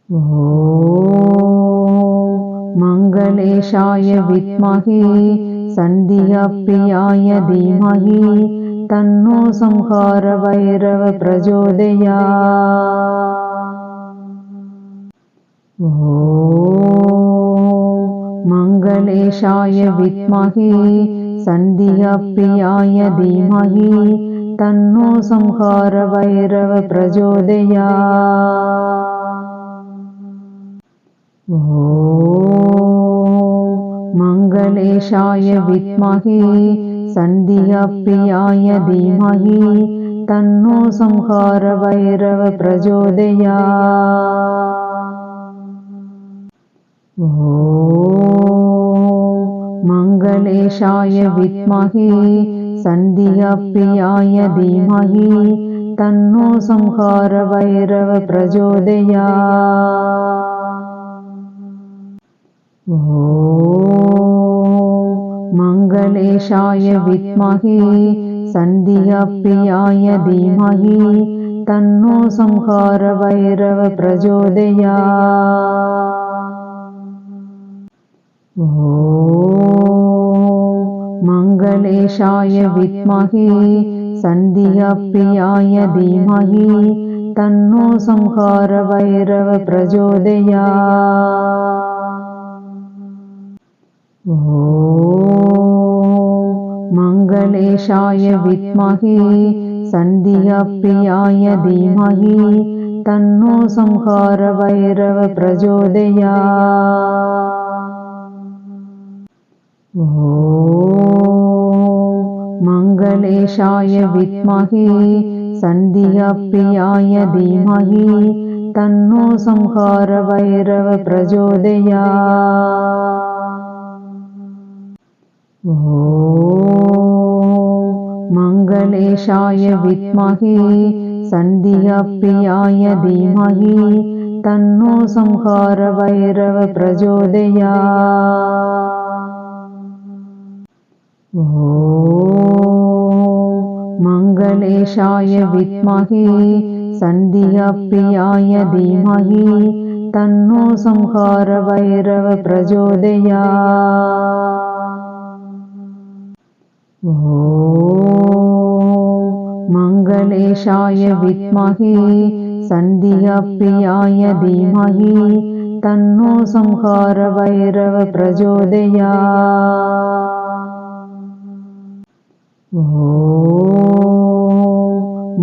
ஓம் மங்களேஷாய வித்மஹே சந்தியாப்பிரியாய தீமஹி தன்னோ சம்ஹார வைரவ பிரச்சோதயாத். ஓம் மங்களேஷாய வித்மஹே சந்தியாப்பிரியாய தீமஹி தன்னோ சம்ஹார வைரவ பிரச்சோதயாத். ஓம் மங்களேஷாய வித்மஹே சந்தியாப்பிரியாய தீமஹி தன்னோ சம்ஹார வைரவ பிரச்சோதயாத். ஓம் மங்களேஷாய வித்மஹே சந்தியாப்பிரியாய தீமஹி தன்னோ சம்ஹார வைரவ பிரச்சோதயாத். ஓம் மங்களேஷாய வித்மஹே சந்தியாப்பிரியாய தீமஹி தன்னோ சம்ஹார வைரவ பிரச்சோதயாத். ஓம் மங்களேஷாய வித்மஹே சந்தியாப்பிரியாய தீமஹி தன்னோ சம்ஹார வைரவ பிரச்சோதயாத். ஓம் மங்களேஷாய வித்மஹே சந்தியாப்பிரியாய தீமஹி தன்னோ சம்ஹார வைரவ பிரச்சோதயாத். ஓம் மங்களேஷாய வித்மஹே சந்தியாப்பிரியாய தீமஹி தன்னோ சம்ஹார வைரவ பிரச்சோதயாத். ஓம் மங்களேஷாய வித்மஹே சந்தியாப்பிரியாய தீமஹி தன்னோ சம்ஹார வைரவ பிரச்சோதயாத். ஓம் மங்களேஷாய வித்மஹே சந்தியாப்பிரியாய தீமஹி தன்னோ சம்ஹார வைரவ பிரச்சோதயாத். ஓம் மங்களேஷாய வித்மஹே சந்தியாப்பிரியாய தீமஹி தன்னோ சம்ஹார வைரவ பிரச்சோதயாத். ஓம்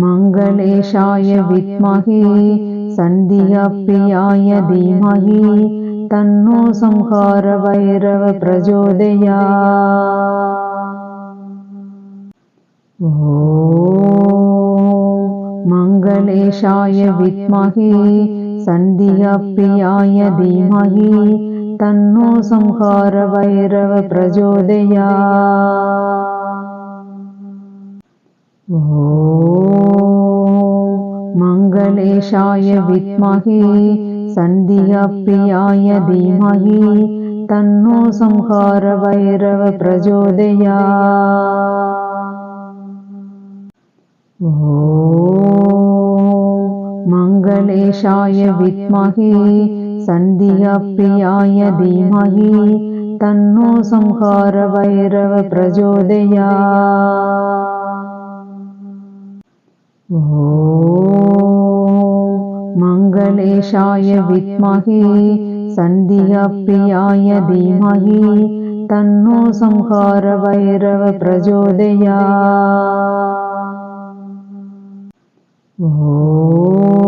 மங்களேஷாய வித்மஹே சந்தியாப்பிரியாய தீமஹி தன்னோ சம்ஹார வைரவ பிரச்சோதயாத். ஓம் மங்களேஷாய வித்மஹே சந்தியாப்பிரியாய தீமஹி தன்னோ சம்ஹார வைரவ பிரச்சோதயாத். ஓம் மங்களேஷாய வித்மஹே சந்தியாப்பிரியாய தீமஹி தன்னோ சம்ஹார வைரவ பிரச்சோதயாத். ஓம் மங்களேஷாய வித்மஹே சந்தியாப்பிரியாய தீமஹி தன்னோ சம்ஹார வைரவ பிரச்சோதயாத். ஓம் மங்களேஷாய வித்மஹே சந்தியாப்பிரியாய தீமஹி தன்னோ சம்ஹார வைரவ பிரச்சோதயாத். ஓம்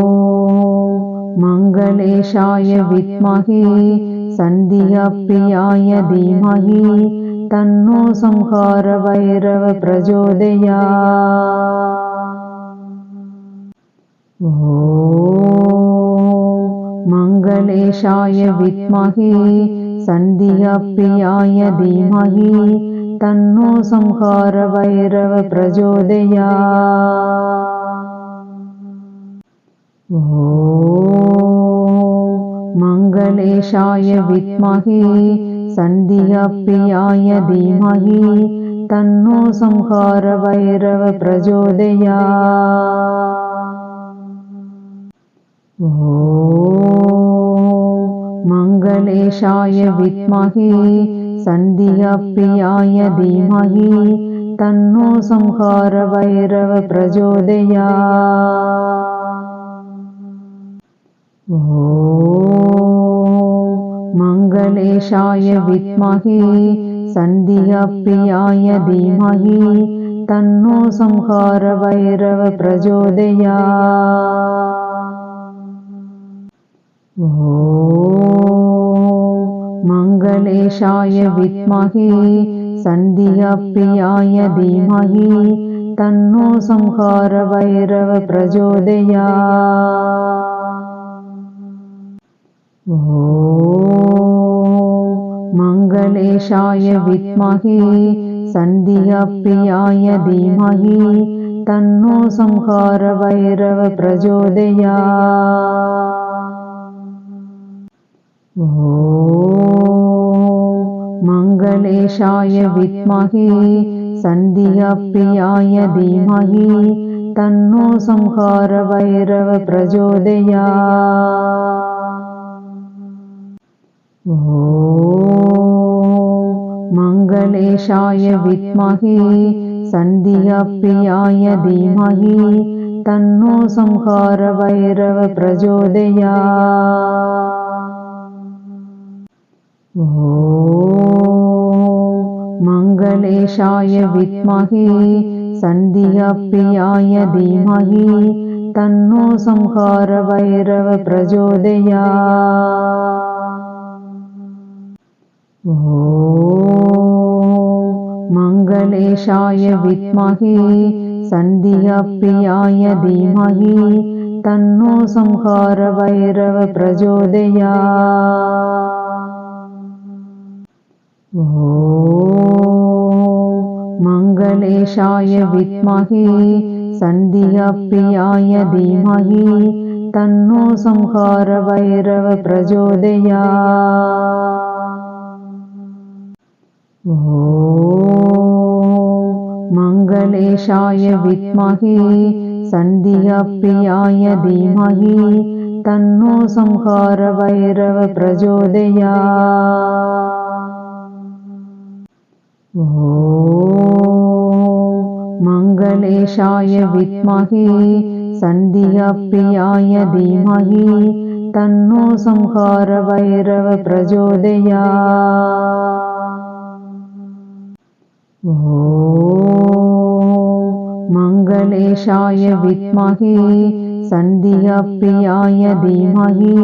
மங்களேஷாய வித்மஹே சந்தியாப்பிரியாய தீமஹி தன்னோ சம்ஹார வைரவ பிரச்சோதயாத். ஓம் மங்களேஷாய வித்மஹே சந்தியாப்பிரியாய தீமஹி தன்னோ சம்ஹார வைரவ பிரச்சோதயாத். ஓம் மங்களேஷாய வித்மஹே சந்தியாப்பிரியாய தீமஹி தன்னோ சம்ஹார வைரவ பிரச்சோதயாத். ஓம் மங்களேஷாய வித்மஹே சந்தியாப்பிரியாய தீமஹி தன்னோ சம்ஹார வைரவ பிரச்சோதயாத். ஓம் மங்களேஷாய வித்மஹே சந்தியாப்பிரியாய தீமஹி தன்னோ சம்ஹார வைரவ பிரச்சோதயாத். ஓம் மங்களேஷாய வித்மஹே சந்தியாப்பிரியாய தீமஹி தன்னோ சம்ஹார வைரவ பிரச்சோதயாத். ஓம் மங்களேஷாய வித்மஹே சந்தியாப்பிரியாய தீமஹி தன்னோ சம்ஹார வைரவ பிரச்சோதயாத். ஓம் மங்களேஷாய வித்மஹே சந்தியாப்பிரியாய தீமஹி தன்னோ சம்ஹார வைரவ பிரச்சோதயாத். ஓம் மங்களேஷாய வித்மஹே சந்தியாப்பிரியாய தீமஹி தன்னோ சம்ஹார வைரவ பிரச்சோதயாத். ஓம் மங்களேஷாய வித்மஹே சந்தியாப்பிரியாய தீமஹி தன்னோ சம்ஹார வைரவ பிரச்சோதயாத். ஓம் மங்களேஷாய வித்மஹே சந்தியாப்பிரியாய தீமஹி தன்னோ சம்ஹார வைரவ பிரச்சோதயாத். ஓம் மங்களேஷாய வித்மஹே சந்தியாப்பிரியாய தீமஹி தன்னோ சம்ஹார வைரவ பிரச்சோதயாத். ஓம் மங்களேஷாய வித்மஹே சந்தியாப்பிரியாய தீமஹி தன்னோ சம்ஹார வைரவ பிரச்சோதயாத். ஓம் மங்களேஷாய வித்மஹே சந்தியாப்பிரியாய தீமஹி தன்னோ சம்ஹார வைரவ பிரச்சோதயாத். ஓம் மங்களேஷாய வித்மஹே சந்தியாப்பிரியாய தீமஹி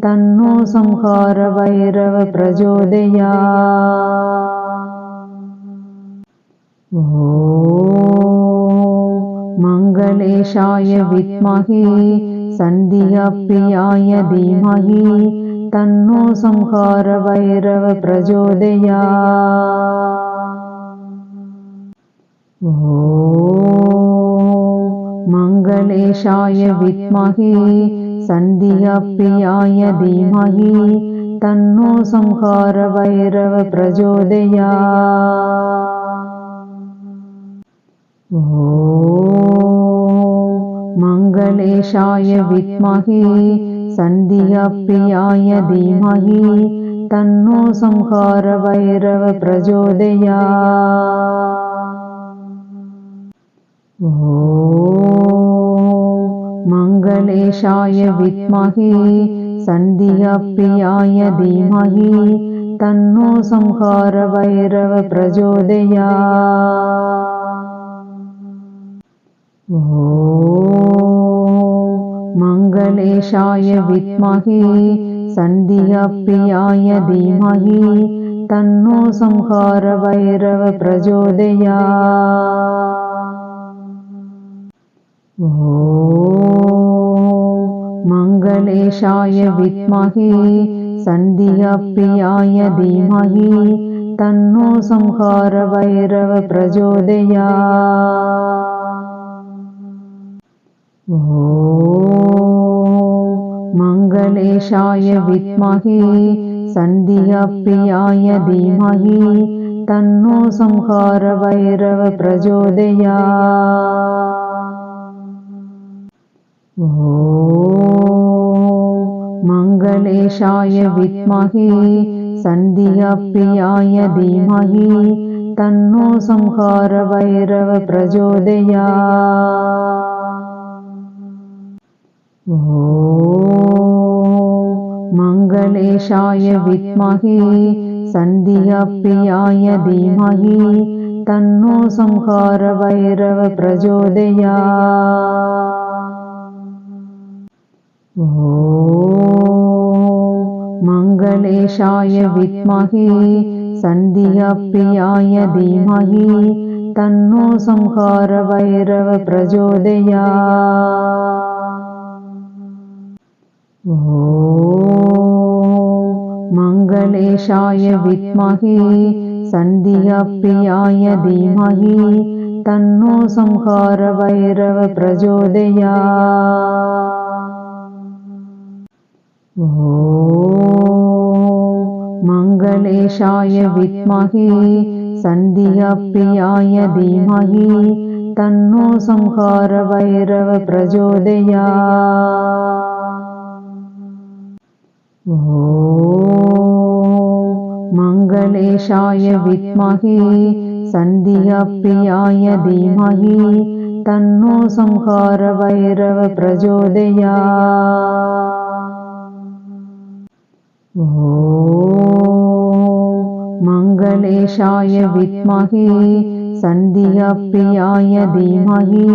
தன்னோ சம்ஹார வைரவ பிரச்சோதயாத். ஓம் மங்களேஷாய வித்மஹே சந்தியாப்பிரியாய தீமஹி தன்னோ சம்ஹார வைரவ பிரச்சோதயாத். ஓம் மங்களேஷாய வித்மஹே சந்தியாப்பிரியாய தீமஹி தன்னோ சம்ஹார வைரவ பிரச்சோதயாத். ஓம் மங்களேஷாய வித்மஹே சந்தியாப்பிரியாய தீமஹி தன்னோ சம்ஹார வைரவ பிரச்சோதயாத். ஓம் மங்களேஷாய வித்மஹே சந்தியாப்பிரியாய தீமஹி தன்னோ சம்ஹார வைரவ பிரச்சோதயாத். ஓம் மங்களேஷாய வித்மஹே சந்தியாப்பிரியாய தீமஹி தன்னோ சம்ஹார வைரவ பிரச்சோதயாத். ஓம் மங்களேஷாய வித்மஹே சந்தியாப்பிரியாய தீமஹி தன்னோ சம்ஹார வைரவ பிரச்சோதயாத். ஓம் மங்களேஷாய வித்மஹே சந்தியாப்பிரியாய தீமஹி தன்னோ சம்ஹார வைரவ பிரச்சோதயாத். ஓம் மங்களேஷாய வித்மஹே சந்தியாப்பிரியாய தீமஹி தன்னோ சம்ஹார வைரவ பிரச்சோதயாத். ஓம் மங்களேஷாய வித்மஹே சந்தியாப்பிரியாய தீமஹி தன்னோ சம்ஹார வைரவ பிரச்சோதயாத். ஓம் மங்களேஷாய வித்மஹே சந்தியாப்பிரியாய தீமஹி தன்னோ சம்ஹார வைரவ பிரச்சோதயாத். ஓம் மங்களேஷாய வித்மஹே சந்தியாப்பிரியாய தீமஹி தன்னோ சம்ஹார வைரவ பிரச்சோதயாத். ஓம் மங்களேஷாய வித்மஹே சந்தியாப்பிரியாய தீமஹி தன்னோ சம்ஹார வைரவ பிரச்சோதயாத். ஓம் மங்களேஷாய வித்மஹே சந்தியாப்பிரியாய தீமஹி தன்னோ சம்ஹார வைரவ பிரச்சோதயாத். ஓம் மங்களேஷாய வித்மஹே சந்தியாப்பிரியாய தீமஹி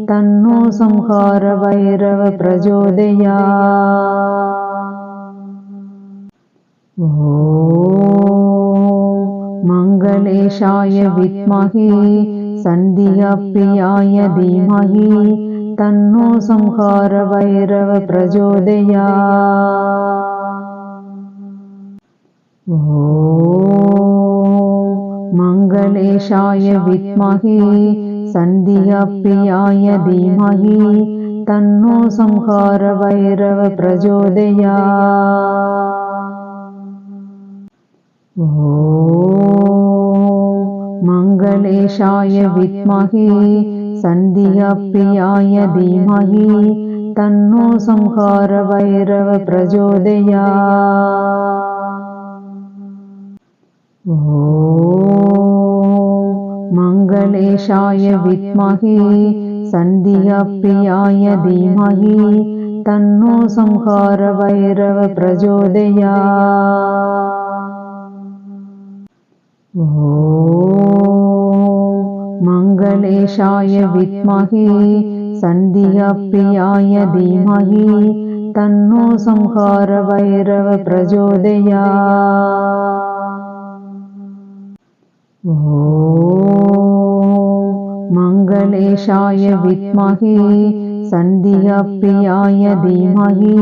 தன்னோ சம்ஹார வைரவ பிரச்சோதயாத். ஓம் மங்களேஷாய வித்மஹே சந்தியாப்பிரியாய தீமஹி தன்னோ சம்ஹார வைரவ பிரச்சோதயாத். ஓம் மங்களேஷாய வித்மஹே சந்தியாப்பிரியாய தீமஹி தன்னோ சம்ஹார வைரவ பிரச்சோதயாத். ஓம் மங்களேஷாய வித்மஹே சந்தியாப்பிரியாய தீமஹி தன்னோ சம்ஹார வைரவ பிரச்சோதயாத். ஓம் மங்களேஷாய வித்மஹே சந்தியாப்பிரியாய தீமஹி தன்னோ சம்ஹார வைரவ பிரச்சோதயாத். ஓம் மங்களேஷாய வித்மஹே சந்தியாப்பிரியாய தீமஹி தன்னோ சம்ஹார வைரவ பிரச்சோதயாத். ஓம் மங்களேஷாய வித்மஹே சந்தியாப்பிரியாய தீமஹி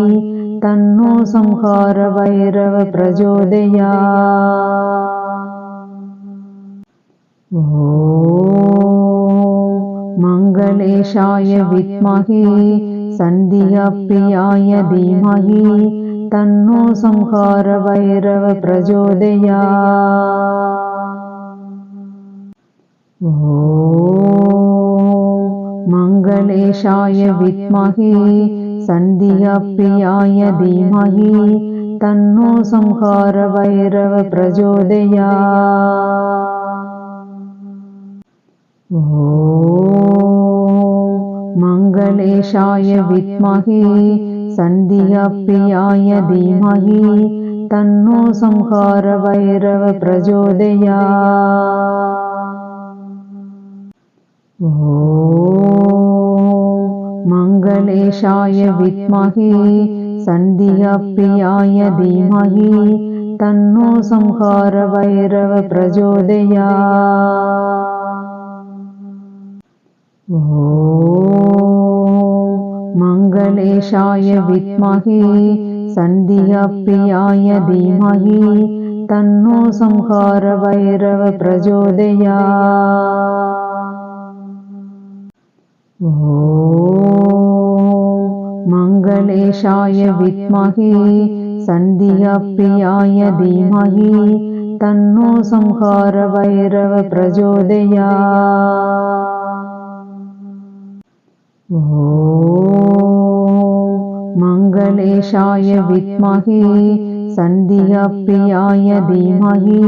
தன்னோ சம்ஹார வைரவ பிரச்சோதயாத். ஓம் மங்களேஷாய வித்மஹே சந்தியாப்பிரியாய தீமஹி தன்னோ சம்ஹார வைரவ பிரச்சோதயாத். ஓம் மங்களேஷாய வித்மஹே சந்தியாப்பிரியாய தீமஹி தன்னோ சம்ஹார வைரவ பிரச்சோதயாத். ஓம் மங்களேஷாய வித்மஹே சந்தியாப்பிரியாய தீமஹி தன்னோ சம்ஹார வைரவ பிரச்சோதயாத். ஓம் மங்களேஷாய வித்மஹே சந்தியாப்பிரியாய தீமஹி தன்னோ சம்ஹார வைரவ பிரச்சோதயாத். ஓம் மங்களேஷாய வித்மஹே சந்தியாப்பிரியாய தீமஹி தன்னோ சம்ஹார வைரவ பிரச்சோதயாத். ஓம் மங்களேஷாய வித்மஹே சந்தியாப்பிரியாய தீமஹி தன்னோ சம்ஹார வைரவ பிரச்சோதயாத். ஓம் மங்களேஷாய வித்மஹே சந்தியாப்பிரியாய தீமஹி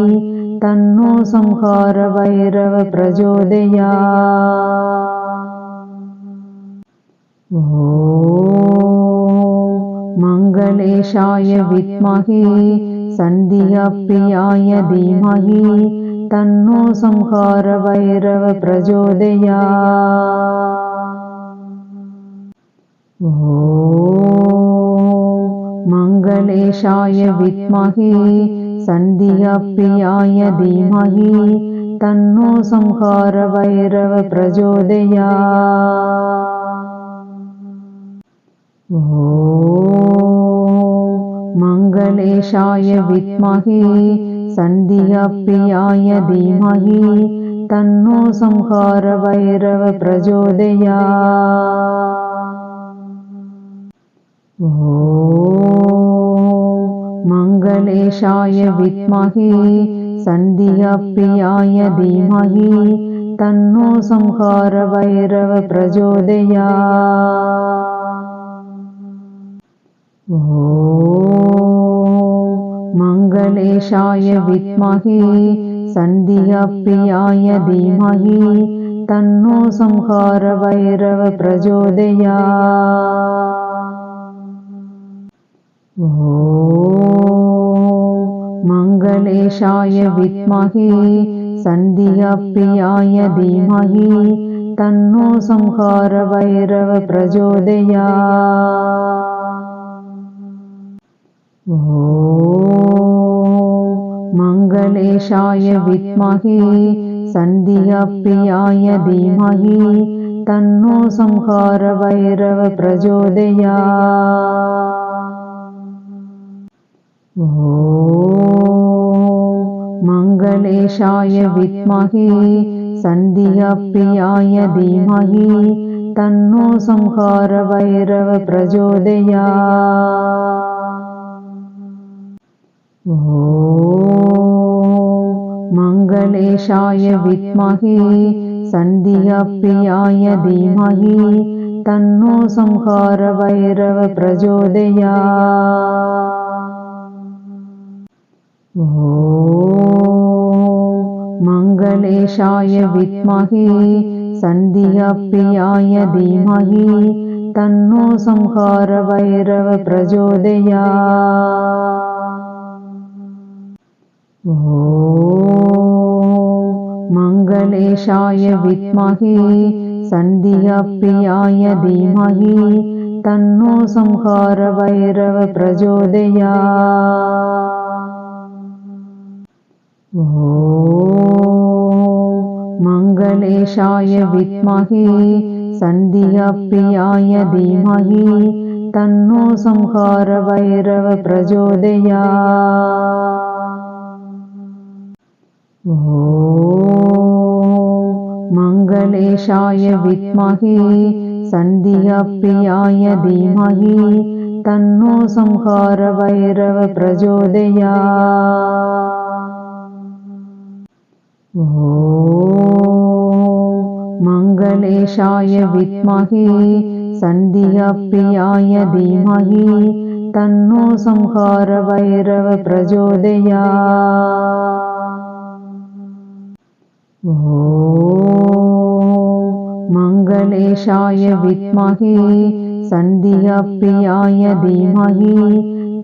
தன்னோ சம்ஹார வைரவ பிரச்சோதயாத். ஓம் மங்களேஷாய வித்மஹே சந்தியாப்பிரியாய தீமஹி தன்னோ சம்ஹார வைரவ பிரச்சோதயாத். ஓம் மங்களேஷாய வித்மஹே சந்தியாப்பிரியாய தீமஹி தன்னோ சம்ஹார வைரவ பிரச்சோதயாத். ஓம் மங்களேஷாய வித்மஹே சந்தியாப்பிரியாய தீமஹி தன்னோ சம்ஹார வைரவ பிரச்சோதயாத். ஓம் மங்களேஷாய வித்மஹே சந்தியாப்பிரியாய தீமஹி தன்னோ சம்ஹார வைரவ பிரச்சோதயாத். ஓம் மங்களேஷாய வித்மஹே சந்தியாப்பிரியாய தீமஹி தன்னோ சம்ஹார வைரவ பிரச்சோதயாத். ஓம் மங்களேஷாய வித்மஹே சந்தியாப்பிரியாய தீமஹி தன்னோ சம்ஹார வைரவ பிரச்சோதயாத். ஓம் மங்களேஷாய வித்மஹே சந்தியாப்பிரியாய தீமஹி தன்னோ சம்ஹார வைரவ பிரச்சோதயாத். ஓம் மங்களேஷாய வித்மஹே சந்தியாப்பிரியாய தீமஹி தன்னோ சம்ஹார வைரவ பிரச்சோதயாத். ஓம் மங்களேஷாய வித்மஹே சந்தியாப்பிரியாய தீமஹி தன்னோ சம்ஹார வைரவ பிரச்சோதயாத். ஓம் மங்களேஷாய வித்மஹே சந்தியாப்பிரியாய தீமஹி தன்னோ சம்ஹார வைரவ பிரச்சோதயாத். ஓம் மங்களேஷாய வித்மஹே சந்தியாப்பிரியாய தீமஹி தன்னோ சம்ஹார வைரவ பிரச்சோதயாத். ஓம் மங்களேஷாய வித்மஹே சந்தியாப்பிரியாய தீமஹி தன்னோ சம்ஹார வைரவ பிரச்சோதயாத். ஓம் மங்களேஷாய வித்மஹே சந்தியாப்பிரியாய தீமஹி தன்னோ சம்ஹார வைரவ பிரச்சோதயாத். ஓம் மங்களேஷாய வித்மஹே சந்தியாப்பிரியாய தீமஹி தன்னோ சம்ஹார வைரவ பிரச்சோதயாத். ஓம் மங்களேஷாய வித்மஹே சந்தியாப்பிரியாய தீமஹி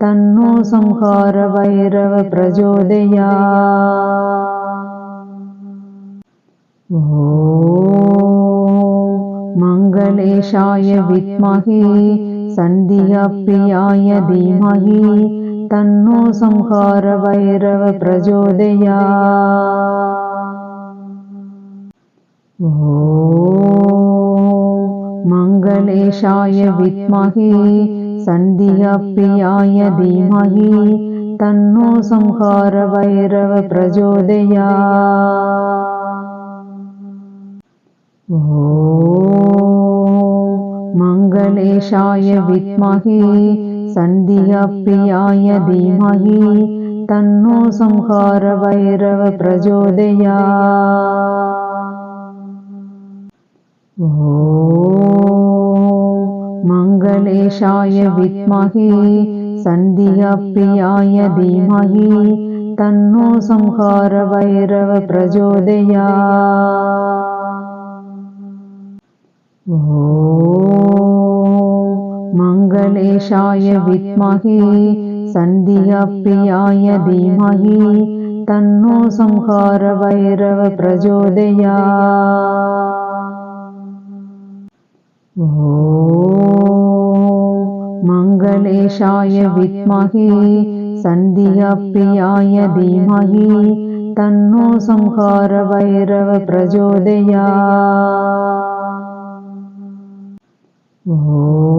தன்னோ சம்ஹார வைரவ பிரச்சோதயாத். ஓம் மங்களேஷாய வித்மஹே சந்தியாப்பிரியாய தீமஹி தன்னோ சம்ஹார வைரவ பிரச்சோதயாத். ஓம் மங்களேஷாய வித்மஹே சந்தியாப்பிரியாய தீமஹி தன்னோ சம்ஹார வைரவ பிரச்சோதயாத். ஓம் மங்களேஷாய வித்மஹே சந்தியாப்பிரியாய தீமஹி தன்னோ சம்ஹார வைரவ பிரச்சோதயாத். ஓம் மங்களேஷாய வித்மஹே சந்தியாப்பிரியாய தீமஹி தன்னோ சம்ஹார வைரவ பிரச்சோதயாத். ஓம் மங்களேஷாய வித்மஹே சந்தியாப்பிரியாய தீமஹி தன்னோ சம்ஹார வைரவ பிரச்சோதயாத். ஓம் மங்களேஷாய வித்மஹே சந்தியாப்பிரியாய தீமஹி தன்னோ சம்ஹார வைரவ பிரச்சோதயாத். ஓம்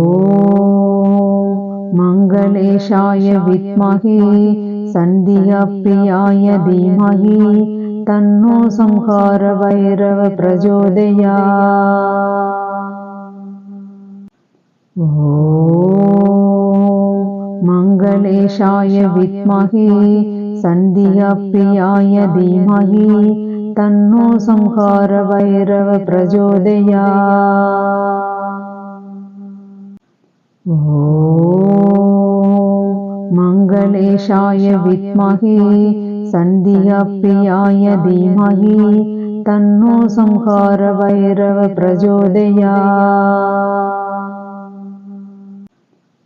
மங்களேஷாய வித்மஹே சந்தியாப்பிரியாய தீமஹி தன்னோ சம்ஹார வைரவ பிரச்சோதயாத். ஓம் மங்களேஷாய வித்மஹே சந்தியாப்பிரியாய தீமஹி தன்னோ சம்ஹார வைரவ பிரச்சோதயாத். ஓம் மங்களேஷாய வித்மஹே சந்தியாப்பிரியாய தீமஹி தன்னோ சம்ஹார வைரவ பிரச்சோதயாத்.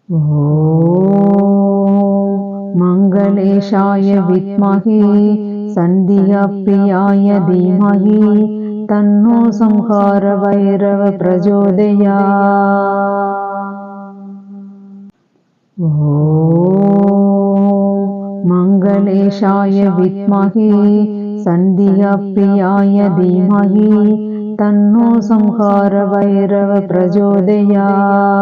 ஓம் மங்களேஷாய வித்மஹே சந்தியாப்பிரியாய தீமஹி தன்னோ சம்ஹார வைரவ பிரச்சோதயாத். ஓம் மங்களேஷாய வித்மஹே சந்தியாப்பிரியாய தீமஹி தன்னோ சம்ஹார வைரவ பிரச்சோதயாத்.